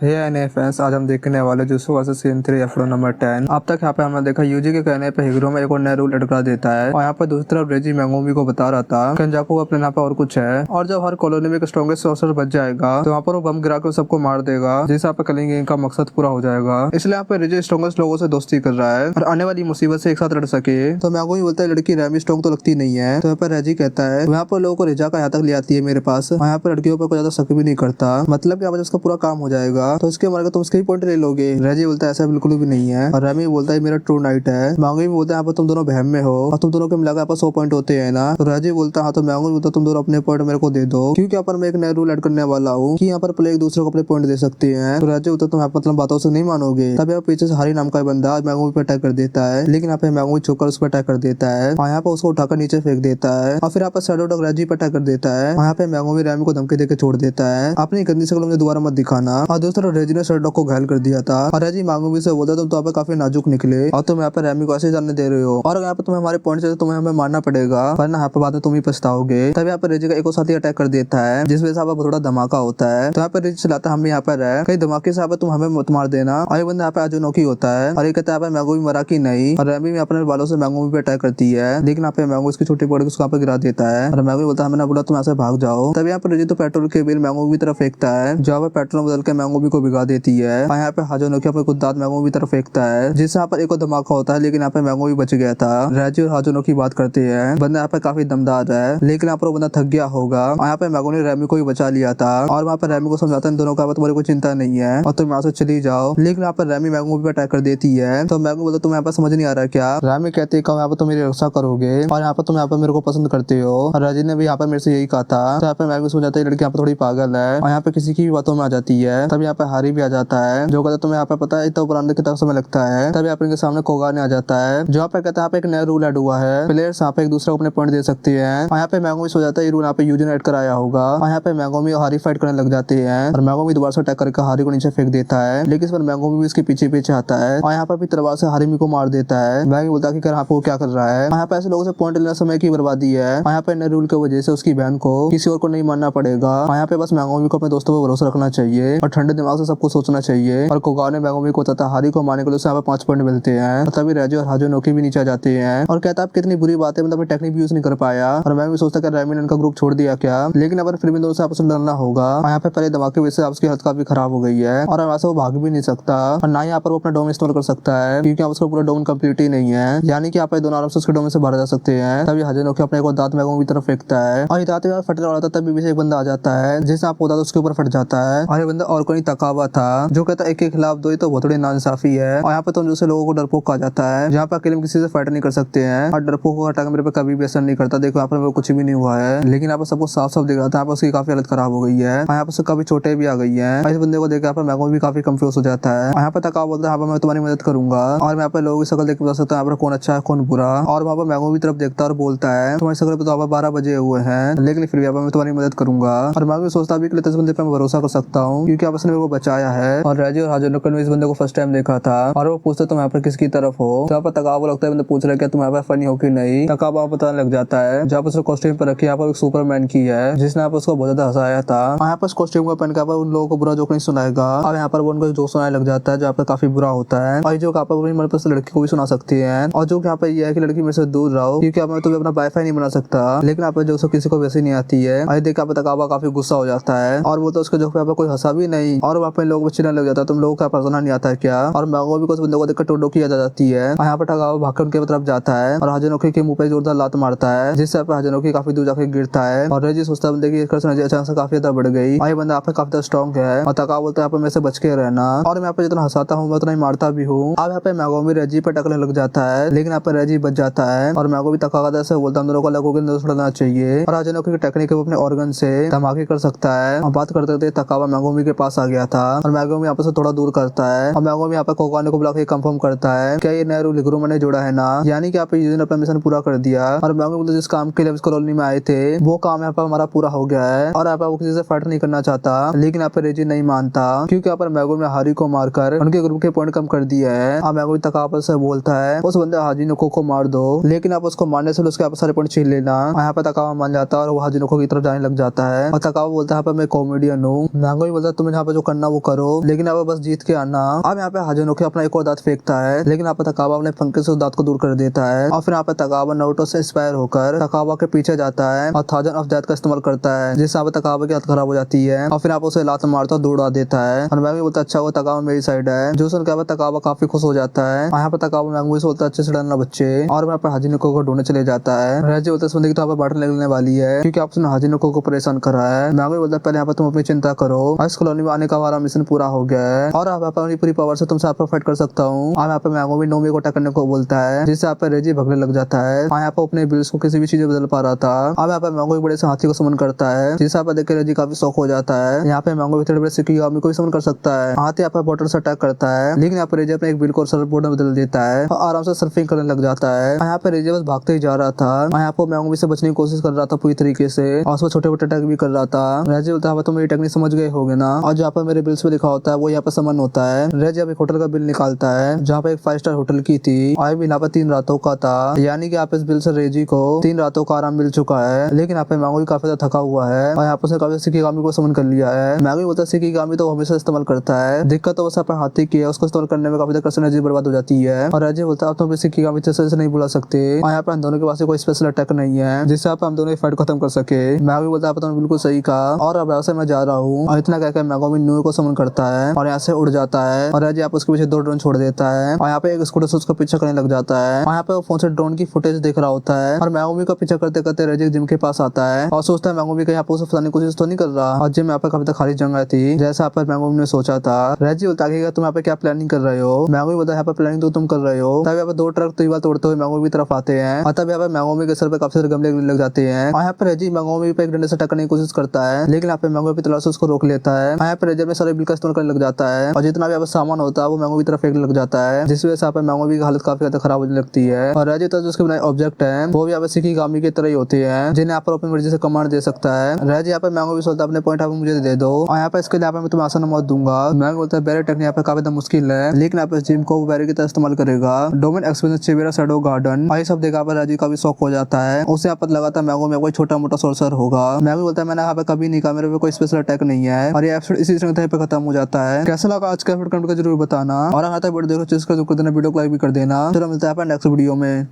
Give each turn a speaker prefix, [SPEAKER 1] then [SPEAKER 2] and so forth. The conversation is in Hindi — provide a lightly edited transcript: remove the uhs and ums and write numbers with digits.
[SPEAKER 1] हे एनए फैंस, आज हम देखने वाले जुत्सु वर्सेस सीन 3 एपिसोड नंबर 10। अब तक यहाँ पे हमने देखा यूजी के कहने पे हिगुरो में एक और नया रूल ऐड करा देता है और यहाँ पे दूसरी तरफ रेजी मैंगोमी को बता रहा था केंजाकू अपने यहाँ पे और कुछ है और जब हर कॉलोनी में एक स्ट्रॉन्गेस्ट सॉर्सर बच जाएगा तो वहाँ पर वो बम गिरा के सबको मार देगा, जिससे यहाँ पे कलिंग गैंग का मकसद पूरा हो जाएगा। इसलिए यहाँ पे रेजी स्ट्रॉन्गेस्ट लोगों से दोस्ती कर रहा है और आने वाली मुसीबत से एक साथ लड़ सके। तो मैंगोमी बोलता है लड़की रैमी स्ट्रॉन्ग तो लगती नहीं है। तो यहाँ पर रेजी कहता है यहाँ पर लोगों को रिजा का यहाँ तक ले आती है मेरे पास और यहाँ पे लड़कियों पर कोई ज्यादा शक भी नहीं करता, मतलब यहाँ पर उसका पूरा काम हो जाएगा तो इसके मारे तुम उसके ही पॉइंट ले लोगे। रेजी बोलता है ऐसा बिल्कुल भी नहीं है और रेमी बोलता है मेरा ट्रू नाइट है। मैंगोमी बोलता है यहाँ पर तुम दोनों बहम में हो और तुम दोनों के मिलाकर यहाँ पर 100 पॉइंट होते हैं ना। तो रेजी बोलता है हाँ, तो मैंगोमी बोलता है तुम दोनों अपने पॉइंट मेरे को दे दो, क्योंकि यहाँ पर मैं एक नया रूल ऐड करने वाला हूँ कि यहाँ पर प्ले एक दूसरे को अपने पॉइंट दे सकते हैं। तो रेजी बोलता है तुम यहाँ पर बातों से नहीं मानोगे। तब यहाँ पीछे से हरी नाम का बंदा मैंगोमी पे अटैक कर देता है, लेकिन यहाँ पे मैंगोमी छुपकर उस पर अटैक कर देता है और यहाँ पर उसको उठाकर नीचे फेंक देता है और फिर यहाँ पर शैडो डॉग रेजी पे अटैक कर देता है और यहाँ पे मैंगोमी रैमी को धमकी देकर छोड़ देता है अपनी गंदी शक्ल मुझे दोबारा मत दिखाना। और दूसरी तरफ रेजी ने शैडो डॉग को घायल कर दिया था और रेजी मैंगोमी से बोलता तुम तो यहाँ पे काफी नाजुक निकले और तुम यहाँ पे रैमी को ऐसे जाने दे रहे हो और यहाँ पे तुम्हें हमारे पॉइंट से तुम्हें हमें मारना पड़ेगा वरना यहाँ पे बाद में तुम ही पछताओगे। तब यहाँ पे रेजी का एक और साथी अटैक कर देता है जिस वजह से यहाँ पे थोड़ा धमाका होता है। तो यहाँ पे रेजी चलाता हम यहाँ पर है कहीं धमाके से यहाँ पे तुम हमें मत मार देना और ये बंदा यहाँ पे अजोनोकी होता है और ये कहता है मैंगोमी मरा की नहीं और रैमी अपने बालों से मैंगोमी पे अटैक करती है, लेकिन यहाँ पे मैंगो उसकी छोटी पड़ के उसको यहाँ पे गिरा देता है और मैंगोमी बोलता है मैंने बोला तुम यहाँ से भाग जाओ। तब यहाँ पे रेजी तो पेट्रोल के बिल मैंगोमी की तरफ फेंकता है जहाँ पे पेट्रोल बदल के मैंगोमी को भिगा देती है और यहाँ पे हाजोनोकी अपने खुद दांत मैंगोमी की तरफ फेंकता है जिससे यहाँ पर एक और धमाका होता है, लेकिन यहाँ पे मैंगोमी बच गया था। रेजी और हाजोनोकी बात करते हैं, बंदा यहाँ पे काफी दमदार है लेकिन यहाँ पर वो बंदा थक गया होगा और यहाँ पे मैंगो ने रैमी को भी बचा लिया था और वहाँ पर रैमी को समझाता है इन दोनों का तुम्हारी कोई चिंता नहीं है और तुम यहाँ से चली जाओ, लेकिन यहाँ पर रैमी मैंगो पे अटैक कर देती है। तो मैंगो बोलता तुम यहाँ पर समझ नहीं आ रहा क्या। रैमी कहती है यहाँ पर तुम मेरी रक्षा करोगे और यहाँ पर तुम यहाँ पर मेरे को पसंद करते हो और राजी ने भी यहाँ पर मेरे से यही कहा था। तो यहाँ पे मैंगो समझाता है लड़की यहाँ पर थोड़ी पागल है और यहाँ पे किसी की भी बातों में आ जाती है। तब यहाँ पे हारी भी आ जाता है जो कहता है तुम्हें यहाँ पे पता है इतना पुराने कितना समय लगता है। तब यहाँ पे इनके सामने कोगा ने आ जाता है जो यहाँ पे कहता है यहाँ पे एक नया रूल ऐड हुआ है, प्लेयर्स यहाँ पे एक दूसरे को अपने पॉइंट दे सकते हैं और यहाँ पे मैंगो भी सो जाता है ये रूल यहाँ पे यूजी ने ऐड कराया होगा और यहाँ पे मैंगोमी और हारी फाइट करने लग जाते हैं और मैंगोमी दोबारा से अटैक करके हारी को नीचे फेंक देता है, लेकिन इस पर मैंगोमी भी इसके पीछे पीछे आता है और यहाँ पर भी तलवार से हारिमी को मार देता है। मैंगोमी बोलता है कि कर आपको क्या कर रहा है। यहाँ पे ऐसे लोगों से पॉइंट लेना समय की बर्बादी है और यहाँ पे नए रूल की वजह से उसकी बहन को किसी और को नहीं मानना पड़ेगा और यहाँ पे बस मैंगोमी को अपने दोस्तों पर भरोसा रखना चाहिए और ठंडे दिमाग से सब कुछ सोचना चाहिए। और कोगा ने मैंगोमी को बताता हारी को मारने के लिए यहाँ पे 5 पॉइंट मिलते हैं और तभी रेजी और हाजोनोकी भी नीचे आ जाते हैं और कहता है कितनी बुरी बात है, मतलब टेक्निक भी यूज नहीं कर पाया और मैं भी सोचता कि रैमी ने इनका ग्रुप छोड़ दिया क्या, लेकिन अब फिर भी दोनों से आपस में लड़ना होगा और यहाँ पे पहले धमाके की वजह से उसकी हालत काफी खराब हो गई है और वहाँ से वो भाग भी नहीं सकता और ना यहाँ पर वो अपना डोम इस्तेमाल कर सकता है क्योंकि उसका पूरा डोम कंप्लीट ही नहीं है, यानी कि यहाँ पे दोनों आराम से उसके डोम से बाहर जा सकते हैं। तभी हाजोनोकी अपने को दांत मैंगोमी की तरफ फेंकता है और दांत में फटने वाला था तभी पीछे एक बंदा आ जाता है जिससे आपको दांत उसके ऊपर फट जाता है और ये बंदा और कोई तकावा था जो कहता है एक के खिलाफ दो ही तो बहुत बड़ी नाइंसाफी है और यहाँ पे तो दूसरे लोगों को डरपोक कहा जाता है जहाँ पे अकेले में किसी से फाइट नहीं कर सकते हैं और डरपोक को हटाकर मेरे पे कभी भी असर नहीं करता। देखो यहाँ पर कुछ भी नहीं हुआ है, लेकिन यहाँ पर सबको साफ साफ दिख रहा था यहाँ पर उसकी काफी हालत खराब हो गई है और यहाँ पर काफी चोटें भी आ गई है। इस बंदे को देख यहाँ पर मैंगो भी काफी कंफ्यूज हो जाता है। यहाँ पर तकाव बोलता है यहाँ पर मैं तुम्हारी मदद करूंगा और मैं यहाँ पे लोगों की शक्ल देख के बता सकता हूँ यहाँ पर कौन अच्छा है कौन बुरा। और वहाँ पर मैंगो भी तरफ देखता है और बोलता है तुम्हारी शक्ल पे तो यहाँ पर 12 बजे हुए हैं, लेकिन फिर भी यहाँ पर मैं तुम्हारी मदद करूंगा। और मैंगो सोचता भी इस बंदे पे मैं भरोसा कर सकता हूँ क्योंकि आपस ने मेरे को बचाया है। और रेजी और हाजोनोकी ने इस बंदे को फर्स्ट टाइम देखा था और वो पूछते तुम यहाँ पर किसकी तरफ हो। तो यहाँ पर तकाव लगता है बंदा पूछ रहा है क्या तुम यहाँ पर फनी हो कि नहीं। तकाव वहाँ पता लग जाता है जहाँ पर कॉस्ट्यूम पर रखी यहाँ पर सुपरमैन की है जिसने यहाँ पर उसको बहुत ज्यादा हंसाया था। यहाँ पर कॉस्ट्यूम को पहन कर उन लोगों को बुरा जोक नहीं सुनाएगा और यहाँ पर वो उनको जोक सुनाने लग जाता है जहाँ पर काफी बुरा होता है और जो यहाँ पर अपनी मनपसंद लड़की को भी सुना सकती है और जो यहाँ पर यह है कि लड़की मेरे से दूर रहो क्योंकि मैं तुम्हें अपना वाईफाई नहीं बना सकता, लेकिन यहाँ पर जो किसी को वैसे नहीं आती है। और देख यहाँ पर तकावा काफी गुस्सा हो जाता है और वो तो उसके जो यहाँ पर कोई हंसा भी नहीं और वहाँ पे लोगों को चिढ़ने लग जाता है तुम लोगों का पसंद नहीं आता है क्या। और मैंगो भी कुछ बंदों को देखकर टोडो किया जाती है और यहाँ पर तकावा भागकर उनके तरफ जाता है और हाजोनोकी के मुंह पे जोरदार लात मारता है जिससे हाजोनोकी काफी दूर जाकर गिरता है और रेजी सोचता है बंदे की अचानक से काफी ज्यादा बढ़ गई और ये बंदा यहाँ पे काफी ज्यादा स्ट्रॉन्ग है और तकावा बोलता है यहाँ पे मेरे से बच के रहना और मैं यहाँ पे जितना हंसाता हूँ मैं उतना ही मारता भी हूँ। अब यहाँ पे मैंगोमी रेजी पे टकने लग जाता है, लेकिन यहाँ पे रेजी बच जाता है और मैंगो भी तकावा से बोलता है हम दोनों को लगों के अंदर छोड़ना चाहिए और हाजोनोकी की टेक्निक अपने ऑर्गन से धमाके कर सकता है। और बात करते थे तकावा मैंगोमी के पास आ गया था और मैंगोमी यहाँ पे से थोड़ा दूर करता है और मैंगोमी यहाँ पे कोकाने को बुला के कंफर्म करता है क्या ये नया रूल हिगुरो ने जोड़ा है ना, यानी कि यहाँ पे यूजी अपना मिशन पूरा कर दिया। और मैंगो बोलते जिस काम के लिए इस कॉलोनी में आए थे वो काम यहाँ पर हमारा पूरा हो गया है और यहाँ पे वो किसी से फाइट नहीं करना चाहता, लेकिन यहाँ पे रेजी नहीं मानता क्योंकि यहाँ पर मैंगो ने हारी को मारकर उनके ग्रुप के पॉइंट कम कर दिया है। और मैंगो तकावा से बोलता है उस बंदे हाजिनोको को मार दो, लेकिन आप उसको मारने से उसके सारे पॉइंट छीन लेना। यहाँ पे तकावा मान जाता है और वो हाजिनोको की तरफ जाने लग जाता है और तकावा बोलता है यहाँ पे मैं कॉमेडियन हूँ। मैंगो भी बोलता है तुम्हें यहाँ पे जो करना वो करो, लेकिन यहाँ पे बस जीत के आना। अब यहाँ पे हाजुनोकी अपना एक और दांत फेंकता है, लेकिन यहाँ पे तकाबा अपने पंखे से उस दांत को दूर कर देता है और फिर यहाँ पे तकाबा नारुतो से इंस्पायर होकर तकाबा के पीछे जाता है और थाउजेंड ऑफ डेथ का इस्तेमाल करता है, जिससे यहाँ पे तकाबा की हालत खराब हो जाती है और फिर आप उसे लात मारता और दौड़ा देता है। और मैं भी बोलता अच्छा वो तकाबा मेरी साइड है, जो सुन के तकाबा काफी खुश हो जाता है। यहाँ पे तकाबा मैंगो से बोलता है अच्छे से डरना बच्चे, और यहाँ पे हाजुनोकी को ढूंढने चले जाता है। रेजी बोलता है सुनने की तो यहाँ पे बाटल लगने वाली है क्योंकि आपने हाजुनोकी को परेशान करा है। मैंगो बोलता है पहले यहाँ पे तुम अपनी चिंता करो, इस कॉलोनी में आने का हमारा मिशन पूरा हो गया है और अब अपनी पूरी पावर से तुमसे आपको फाइट कर सकता हूँ। और यहाँ पे मैंगो भी नोमी को अटैक करने को बोलता है, जिससे यहाँ पे रेजी भगने लग जाता है और यहाँ पे अपने बिल्स को किसी भी चीज में बदल पा रहा था। अब यहाँ पे मैंगो बड़े से हाथी को समन करता है, जिससे यहाँ पे देख के रेजी काफी शौक हो जाता है। यहाँ पे मैंगो भी बड़े से किगामी को भी समन कर सकता है। हाथी यहाँ पे वाटर से अटैक करता है, लेकिन यहाँ पे रेजी अपने एक बिल को सर्फ बोर्ड में बदल देता है और आराम से सर्फिंग करने लग जाता है। यहाँ पे रेजी बस भागते ही जा रहा था और यहाँ पे मैंगो से बचने की कोशिश कर रहा था पूरी तरीके से और उसमें छोटे छोटे अटैक भी कर रहा था। रेजी बोलता है तुम मेरी टेक्निक समझ गए होगे ना, और जहाँ पे मेरे बिल्स पे लिखा होता है वो यहाँ पे समन होता है। रेजी अब एक होटल का बिल निकालता है जहाँ पे एक 5 स्टार होटल की थी और भी यहाँ पे 3 रातों का था, यानी कि यहाँ पे इस बिल से रेजी को 3 रातों का आराम मिल चुका है। लेकिन यहाँ पे मैंगो भी काफी ज्यादा थका हुआ है और यहाँ पे उसने काफी शिकिगामी को समन कर लिया है। मैंगो बोलता है शिकिगामी तो हमेशा इस्तेमाल करता है, दिक्कत तो बस यहाँ पे हाथी की है, उसको इस्तेमाल करने में काफी ज्यादा एनर्जी बर्बाद हो जाती है। और रेजी बोलता है अब तो शिकिगामी से नहीं बुला सकते और यहाँ पे हम दोनों के पास कोई स्पेशल अटैक नहीं है जिससे आप हम दोनों की फाइट खत्म कर सके। मैंगो बोलता है तुमने बिल्कुल सही कहा और अब ऐसे मैं जा रहा हूँ, और इतना कहकर मैंगो भी न्यू को समन करता है और यहाँ से उड़ जाता है। और रेजी आप उसके पीछे 2 ड्रोन छोड़ देता है और यहाँ पे एक स्कूटर से उसका पीछा करने लग जाता है और यहाँ पे वो फोन से ड्रोन की फुटेज देख रहा होता है और मैंगो का पीछा करते करते रेजी जिम के पास आता है और सोचता है मैंगो का यहाँ पे उसे फंसाने की कोशिश तो नहीं कर रहा, और जिम यहाँ पे काफी खाली जगह थी जैसा यहाँ पर मैंगो ने सोचा था। रेजी बोलता है तुम यहाँ पे क्या प्लानिंग कर रहे हो। मैंगो बोलता है यहाँ पे प्लानिंग तो तुम कर रहे हो। तब यहाँ पे 2 ट्रक तो तोड़ते हुए मैंगो की तरफ आते हैं और तब यहाँ पे मैंगो के सर पे काफी सारे गमले लग जाते हैं और यहाँ पे रेजी मैंगो पे एक डंडे से टकराने की कोशिश करता है, लेकिन यहाँ पे मैंगो की तलवार से उसको रोक लेता है। यहाँ पे रेजी अपने सारे बिल का इस्तेमाल करने लग जाता है और जितना भी यहाँ पे सामान होता है वो मैंगो की तरफ फेंकने लग जाता है, जिस वजह से यहाँ पे मैंगो की हालत काफी ज्यादा खराब होने लगती है। और रेजी तो उसके बनाए ऑब्जेक्ट है वो भी यहाँ पे शिकिगामी की तरह ही होते हैं, जिन्हें यहाँ पर अपनी मर्जी से कमांड दे सकता है। रेजी यहाँ पे मैंगो भी सोचता है अपने पॉइंट मुझे दे दो और यहाँ पे इसके लिए मैं तुम्हें आसान मौत दूंगा। मैंगो बोलता है बैरे टेक्निक यहाँ पे काफी मुश्किल है, लेकिन यहाँ पे जिम को बैरे की तरह इस्तेमाल करेगा। डोमेन एक्सपीरियंस चेवेरा शैडो गार्डन ये सब देखा पर रेजी काफी शौक हो जाता है, उसे यहाँ पर लगाता मैंगो में कोई छोटा मोटा सोर्सर होगा। मैंगो बोलता है मैंने यहाँ पे कभी नहीं कहा, मेरे पे कोई स्पेशल अटैक नहीं है। और ये एपिसोड इसी तरह पे खत्म हो जाता है। कैसा लगा आज का एपिसोड कमेंट करके जरूर बताना और अगर वीडियो देखो चीज का वीडियो को लाइक भी कर देना। चलो मिलता है नेक्स्ट वीडियो में।